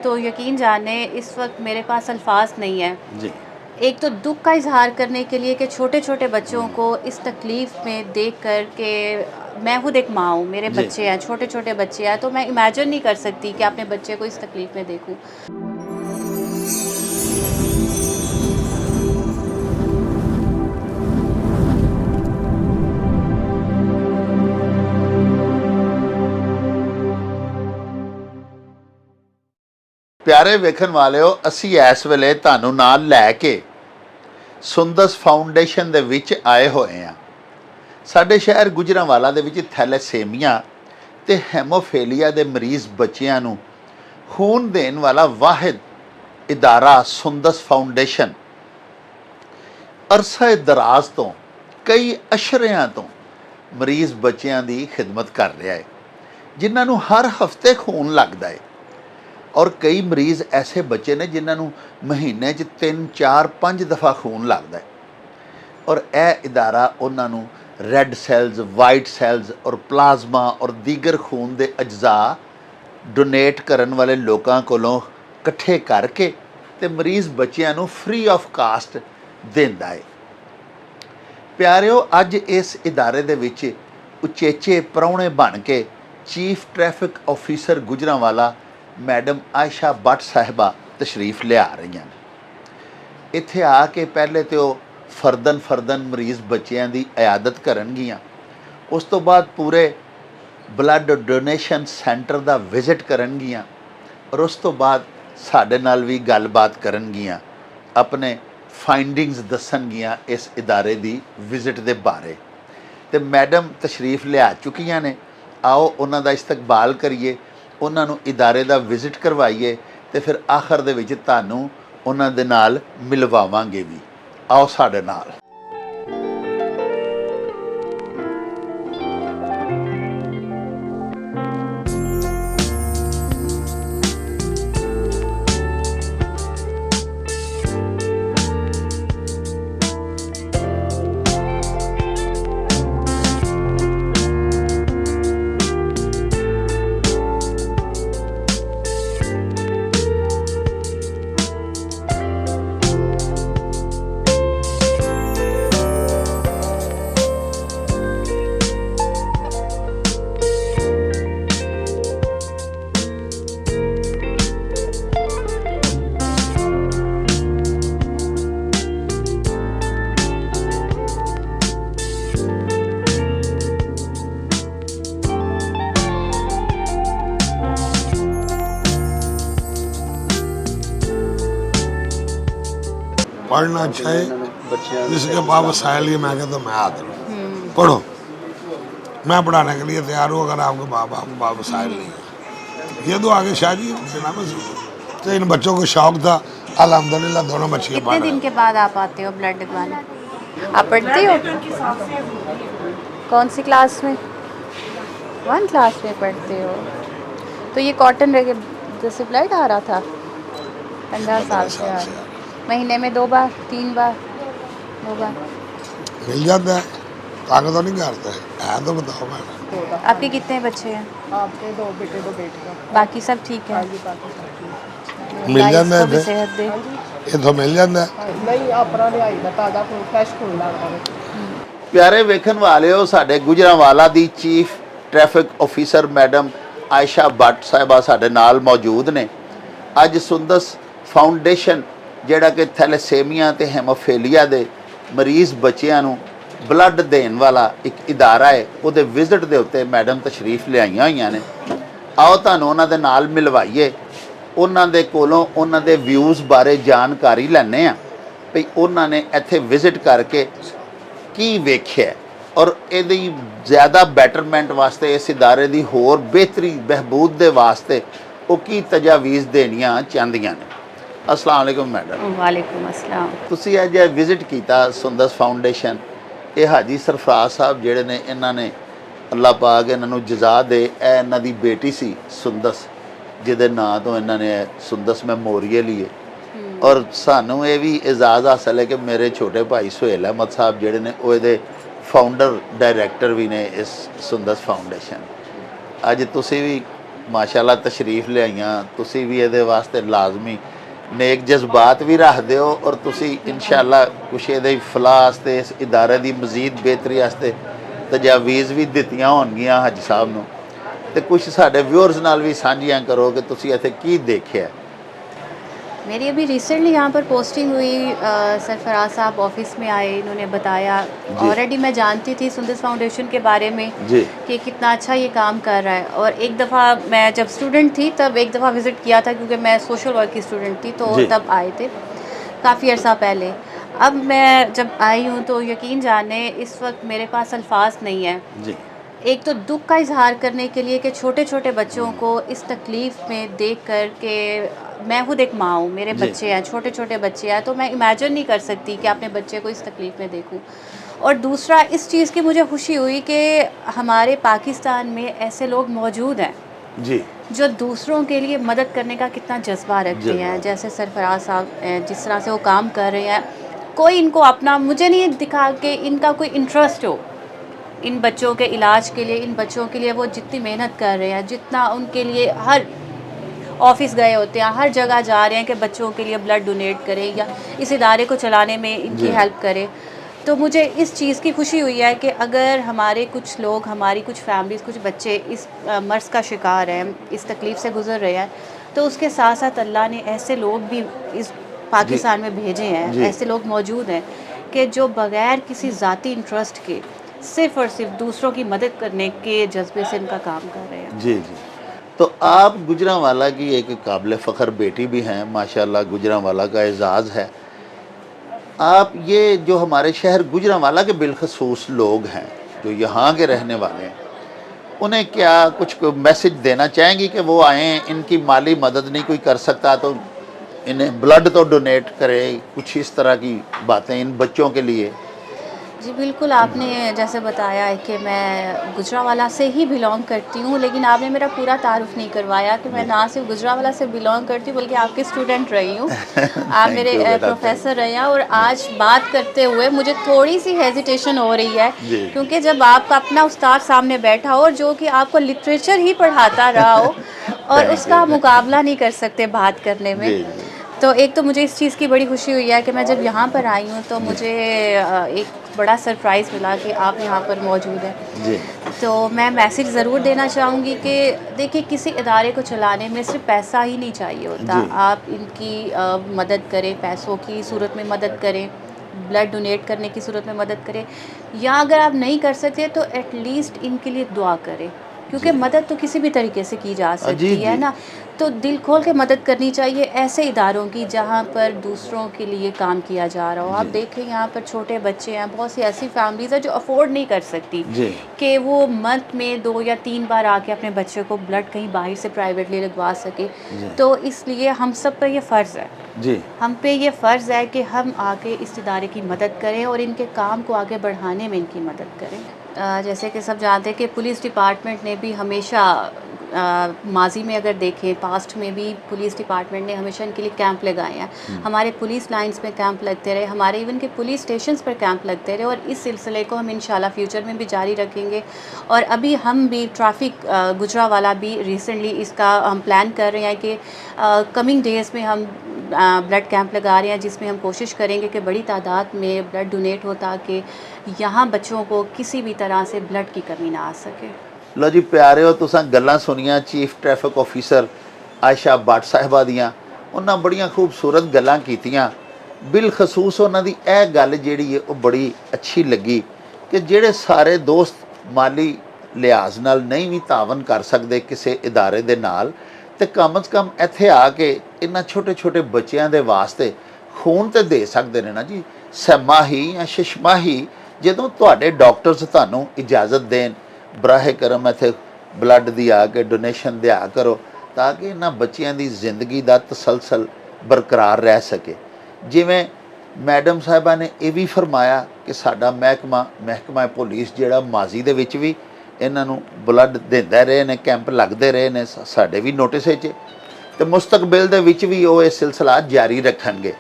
तो यकीन जाने इस वक्त मेरे पास अल्फाज नहीं है। जी। एक तो दुख का इजहार करने के लिए कि छोटे छोटे बच्चों को इस तकलीफ़ में देख कर के मैं खुद एक माँ हूँ, मेरे जी। बच्चे हैं, छोटे छोटे बच्चे हैं, तो मैं इमेजिन नहीं कर सकती कि अपने बच्चे को इस तकलीफ़ में देखूँ। प्यारे वेखन वालिओ, असी इस वेले तुहानूं नाल लैके सुंदस फाउंडेशन दे विच आए होए हैं। साडे शहर गुजरांवाला दे विच थैलेसेमिया ते हैमोफेलिया दे मरीज़ बच्चिआं नूं खून देण वाला वाहिद इदारा सुंदस फाउंडेशन अरसा दराज तो कई अशरिਆਂ ਤੋਂ मरीज़ बच्चिआं दी खिदमत कर रहा है, जिन्हां नूं हर हफ्ते खून लगदा है। और कई मरीज़ ऐसे बच्चे ने जिन्होंने महीने 3-4-5 दफ़ा खून लगता है। और यह इदारा उन्होंने रैड सैल्स, वाइट सैल्स और प्लाजमा और दीगर खून के अज्जा डोनेट करने वाले लोगों कोलों इकट्ठे करके ते मरीज़ बच्चों को फ्री ऑफ कास्ट देंदा है। प्यारिओ, अज इस इदारे दे विच उचेचे प्राहुणे बन के chief traffic officer Gujranwala madam Ayesha Bhatt साहिबा तशरीफ लिया रही हैं। इत्थे आके पहले तो फरदन मरीज़ बच्चों की अयादत करनगियां, उस तो बाद पूरे ब्लड डोनेशन सेंटर का विजिट करनगियां और उस तो बाद साडे नाल भी गलबात करनगियां, अपने फाइंडिंग्स दसनगियां इस इदारे की विजिट के बारे। तो मैडम तशरीफ लिया चुकियां ने, आओ उन्हां दा इस्तकबाल करिए, उन्होंने इदारे का विजिट करवाइए तो फिर आखिर दे विच तुहानूं उन्हां दे नाल मिलवावांगे भी। आओ साडे नाल। पढ़ना अच्छा है, जिसके पास वसाइल ही मैं कहता मैं हाजिर हूँ, पढ़ो। मैं पढ़ाने के लिए तैयार हूँ अगर आपके बाप वसाइल नहीं है। ये तो आगे शादी बिना तो इन बच्चों को शौक था, अल्हम्दुलिल्लाह दोनों बच्चियाँ कितने दिन के बाद आप आते हो ब्लड लगवाने? आप पढ़ते हो? कौन सी क्लास में? 1 क्लास में पढ़ते हो। तो ये कॉटन रह जैसे ब्लड आ रहा था 15 साल से आ रहा। महीने में 2 बार 3 बार 2 बार मिल जाता है, ताकत तो नहीं करता है तो बताओ। मैं आपके कितने बच्चे हैं? आपके 2 बेटे 2 बेटियां। बाकी सब ठीक है? मिल जाता है, भी सेहत दे। ये तो मिल जाता है। नहीं अपना लियाई दा ताजा खून फ्रेश खून लगता है। प्यारे वेखन वालिओ, साडे गुजरांवाला दी chief traffic officer madam Ayesha Bhatt sahiba साडे नाल मौजूद ने। अज सुंदस फाउंडेशन जिहड़ा कि थैलेसेमिया ते हैमोफेलिया दे मरीज़ बच्चों नूं ब्लड देण वाला एक इदारा है, उहदे विजिट दे उत्ते मैडम तशरीफ लियाईआं होईआं ने। आओ तुहानूं उहनां दे नाल मिलवाईए, उहनां दे कोलों उहनां दे व्यूज़ बारे जानकारी लैने आ भई उहनां ने इत्थे विजिट करके की वेख्या और इहदी ज़्यादा बैटरमेंट वास्ते इस इदारे दी होर बेहतरी बहबूद दे वास्ते वो की तजावीज़ देनियां चाहदियां ने। अस्सलाम वालेकुम मैडम। वालेकुम अस्सलाम। तुसी अज विजिट किया सुंदस फाउंडेशन, ये हाजी सरफराज साहब जिहड़े ने, इन्हां ने अल्लाह पाक इन्हां नूं जज़ा दे, इन्हां दी बेटी सी सुंदस जिहदे नां तो इन्हां ने सुंदस मैमोरीअल ही है। और सानू ये भी एजाज़ हासिल है कि मेरे छोटे भाई सुहेल अहमद साहब जिहड़े ने वो इहदे फाउंडर डायरैक्टर भी ने इस सुंदस फाउंडेशन। अज तुसी भी ਮਾਸ਼ਾਅੱਲਾ ਤਸ਼ਰੀਫ ਲਿਆਈਆਂ ਤੁਸੀਂ ਵੀ ਇਹਦੇ ਵਾਸਤੇ ਲਾਜ਼ਮੀ नेक जज्बात भी रखते हो और तुसी इंशाअल्लाह कुछ ये फलाह वास्ते इस इदारे की मजीद बेहतरी वास्ते तजावीज़ भी दित्तियां होणगियां हज साहब नूं ते कुछ साडे व्यूअर्स नाल भी साझियां करो कि तुसी इत्थे की देखिया। मेरी अभी रिसेंटली यहाँ पर पोस्टिंग हुई, सरफराज साहब ऑफिस में आए, इन्होंने बताया। ऑलरेडी मैं जानती थी सुंदस फाउंडेशन के बारे में जी कि कितना अच्छा ये काम कर रहा है। और एक दफ़ा मैं जब स्टूडेंट थी तब एक दफ़ा विज़िट किया था, क्योंकि मैं सोशल वर्क की स्टूडेंट थी, तो जी। तब आए थे काफ़ी अर्सा पहले। अब मैं जब आई हूँ तो यकीन जाने इस वक्त मेरे पास अल्फाज नहीं है जी एक तो दुख का इजहार करने के लिए कि छोटे छोटे बच्चों को इस तकलीफ़ में देख कर के मैं खुद एक माँ हूँ, मेरे जी। बच्चे हैं, छोटे छोटे बच्चे हैं, तो मैं इमेजिन नहीं कर सकती कि अपने बच्चे को इस तकलीफ़ में देखूँ। और दूसरा, इस चीज़ की मुझे खुशी हुई कि हमारे पाकिस्तान में ऐसे लोग मौजूद हैं जी जो दूसरों के लिए मदद करने का कितना जज्बा रखते जज्बा। हैं। जैसे सरफराज साहब जिस तरह से वो काम कर रहे हैं, कोई इनको अपना मुझे नहीं दिखा कि इनका कोई इंटरेस्ट हो इन बच्चों के इलाज के लिए। इन बच्चों के लिए वो जितनी मेहनत कर रहे हैं, जितना उनके लिए हर ऑफिस गए होते हैं, हर जगह जा रहे हैं कि बच्चों के लिए ब्लड डोनेट करें या इस इदारे को चलाने में इनकी जी। हेल्प करें। तो मुझे इस चीज़ की खुशी हुई है कि अगर हमारे कुछ लोग, हमारी कुछ फैमिलीज़, कुछ बच्चे इस मर्ज़ का शिकार हैं, इस तकलीफ़ से गुज़र रहे हैं, तो उसके साथ साथ अल्लाह ने ऐसे लोग भी इस पाकिस्तान में भेजे जी। हैं, ऐसे लोग मौजूद हैं कि जो बग़ैर किसी ज़ाती इंटरेस्ट के सिर्फ़ और सिर्फ दूसरों की मदद करने के जज्बे से इनका काम कर रहे हैं। जी जी। तो आप गुजरांवाला की एक काबिल फ़ख्र बेटी भी हैं, माशाल्लाह गुजरांवाला का एजाज़ है। आप ये जो हमारे शहर गुजरांवाला के बिलखसूस लोग हैं जो यहाँ के रहने वाले हैं, उन्हें क्या कुछ मैसेज देना चाहेंगी कि वो आएँ, इनकी माली मदद नहीं कोई कर सकता तो इन्हें ब्लड तो डोनेट करें, कुछ इस तरह की बातें इन बच्चों के लिए? जी बिल्कुल, आपने जैसे बताया है कि मैं गुजरांवाला से ही बिलोंग करती हूँ, लेकिन आपने मेरा पूरा तारुफ नहीं करवाया कि मैं ना सिर्फ गुजरांवाला से बिलोंग करती हूँ बल्कि आपकी स्टूडेंट रही हूँ। आप मेरे Thank you, बेटा, प्रोफेसर रहे हैं। और आज बात करते हुए मुझे थोड़ी सी हेजिटेशन हो रही है, जी। क्योंकि जब आपका अपना उस्ताद सामने बैठा हो और जो कि आपको लिटरेचर ही पढ़ाता रहा हो और Thank उसका you। मुकाबला नहीं कर सकते बात करने में। जी जी तो एक तो मुझे इस चीज़ की बड़ी खुशी हुई है कि मैं जब यहाँ पर आई हूँ तो मुझे एक बड़ा सरप्राइज़ मिला कि आप यहाँ पर मौजूद हैं। जी तो मैं मैसेज ज़रूर देना चाहूँगी कि देखिए, किसी इदारे को चलाने में सिर्फ पैसा ही नहीं चाहिए होता। जी। आप इनकी मदद करें, पैसों की सूरत में मदद करें, ब्लड डोनेट करने की सूरत में मदद करें, या अगर आप नहीं कर सकते तो एटलीस्ट इनके लिए दुआ करें, क्योंकि मदद तो किसी भी तरीके से की जा सकती है जी। ना। तो दिल खोल के मदद करनी चाहिए ऐसे इदारों की जहाँ पर दूसरों के लिए काम किया जा रहा हो। आप जी। देखें, यहाँ पर छोटे बच्चे हैं, बहुत सी ऐसी फैमिलीज़ हैं जो अफोर्ड नहीं कर सकती जी कि वो मंथ में 2 या 3 बार आके अपने बच्चे को ब्लड कहीं बाहर से प्राइवेटली लगवा सके। जी। तो इसलिए हम सब पर यह फ़र्ज़ है, जी हम पे ये फ़र्ज़ है कि हम आके इस इदारे की मदद करें और इनके काम को आगे बढ़ाने में इनकी मदद करें। जैसे कि सब जानते हैं कि पुलिस डिपार्टमेंट ने भी हमेशा माजी में अगर देखें, पास्ट में भी पुलिस डिपार्टमेंट ने हमेशा इनके लिए कैंप लगाए हैं। हमारे पुलिस लाइंस में कैंप लगते रहे, हमारे इवन के पुलिस स्टेशंस पर कैंप लगते रहे, और इस सिलसिले को हम इंशाल्लाह फ्यूचर में भी जारी रखेंगे। और अभी हम भी ट्रैफिक गुजरांवाला भी रिसेंटली इसका हम प्लान कर रहे हैं कि कमिंग डेज़ में हम ब्लड कैंप लगा रहे हैं, जिसमें हम कोशिश करेंगे कि बड़ी तादाद में ब्लड डोनेट हो ताकि यहाँ बच्चों को किसी भी तरह से ब्लड की कमी ना आ सके। लो जी प्यारे, तुसां गल्लां सुनियां chief traffic officer Ayesha Bhatt sahiba दियां, उन्हां बड़ियां खूबसूरत गल्लां कीतियां। बिलखसूस उन्हां दी ਇਹ ਗੱਲ ਜਿਹੜੀ ਹੈ ਉਹ ਬੜੀ ਅੱਛੀ ਲੱਗੀ ਕਿ ਜਿਹੜੇ ਸਾਰੇ ਦੋਸਤ ਮਾਲੀ ਲਿਹਾਜ਼ ਨਾਲ ਨਹੀਂ ਵੀ ਤਾਵਨ ਕਰ ਸਕਦੇ ਕਿਸੇ ਇਦਾਰੇ ਦੇ ਨਾਲ, ਤੇ ਕਮ ਸੇ ਕਮ ਇੱਥੇ ਆ ਕੇ ਇਹਨਾਂ ਛੋਟੇ ਛੋਟੇ ਬੱਚਿਆਂ ਦੇ ਵਾਸਤੇ ਖੂਨ ਤੇ ਦੇ ਸਕਦੇ ਨੇ ਨਾ ਜੀ, ਸਮਾਹੀ ਜਾਂ ਸ਼ਸ਼ਮਾਹੀ। ਜਦੋਂ ਤੁਹਾਡੇ ਡਾਕਟਰਸ ਤੁਹਾਨੂੰ ਇਜਾਜ਼ਤ ਦੇਣ, ਬਰਾਹ ਕਰਮ ਇੱਥੇ ਬਲੱਡ ਦੀ ਆ ਕੇ ਡੋਨੇਸ਼ਨ ਦਿਆ ਕਰੋ ਤਾਂ ਕਿ ਇਹਨਾਂ ਬੱਚਿਆਂ ਦੀ ਜ਼ਿੰਦਗੀ ਦਾ ਤਸਲਸਲ ਬਰਕਰਾਰ ਰਹਿ ਸਕੇ। ਜਿਵੇਂ ਮੈਡਮ ਸਾਹਿਬਾਂ ਨੇ ਇਹ ਵੀ ਫਰਮਾਇਆ ਕਿ ਸਾਡਾ ਮਹਿਕਮਾ ਪੁਲਿਸ ਜਿਹੜਾ ਮਾਜ਼ੀ ਦੇ ਵਿੱਚ ਵੀ ਇਹਨਾਂ ਨੂੰ ਬਲੱਡ ਦਿੰਦੇ ਰਹੇ ਨੇ, ਕੈਂਪ ਲੱਗਦੇ ਰਹੇ ਨੇ ਸਾਡੇ ਵੀ ਨੋਟਿਸ ਵਿੱਚ, ਤੇ ਮੁਸਤਕਬਲ ਦੇ ਵਿੱਚ ਵੀ ਉਹ ਇਹ ਸਿਲਸਿਲਾ ਜਾਰੀ ਰੱਖਣਗੇ।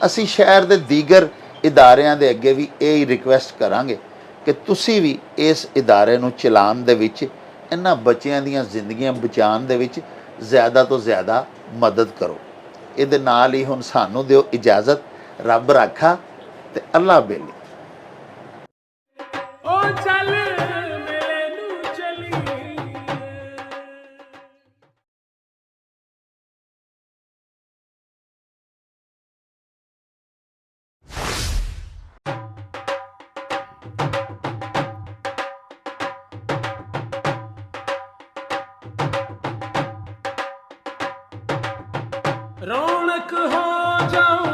ਅਸੀਂ ਸ਼ਹਿਰ ਦੇ ਦੀਗਰ ਇਦਾਰਿਆਂ ਦੇ ਅੱਗੇ ਵੀ ਇਹ ਹੀ ਰਿਕੁਐਸਟ ਕਰਾਂਗੇ ਕਿ ਤੁਸੀਂ ਵੀ ਇਸ ਇਦਾਰੇ ਨੂੰ ਚਲਾਉਣ ਦੇ ਵਿੱਚ ਇਹਨਾਂ ਬੱਚਿਆਂ ਦੀਆਂ ਜ਼ਿੰਦਗੀਆਂ ਬਚਾਉਣ ਦੇ ਵਿੱਚ ਜ਼ਿਆਦਾ ਤੋਂ ਜ਼ਿਆਦਾ ਮਦਦ ਕਰੋ। ਇਹਦੇ ਨਾਲ ਹੀ ਹੁਣ ਸਾਨੂੰ ਦਿਓ ਇਜਾਜ਼ਤ। ਰੱਬ ਰਾਖਾ ਤੇ ਅੱਲਾ ਬੇਲੀ। रौनक हो जाऊं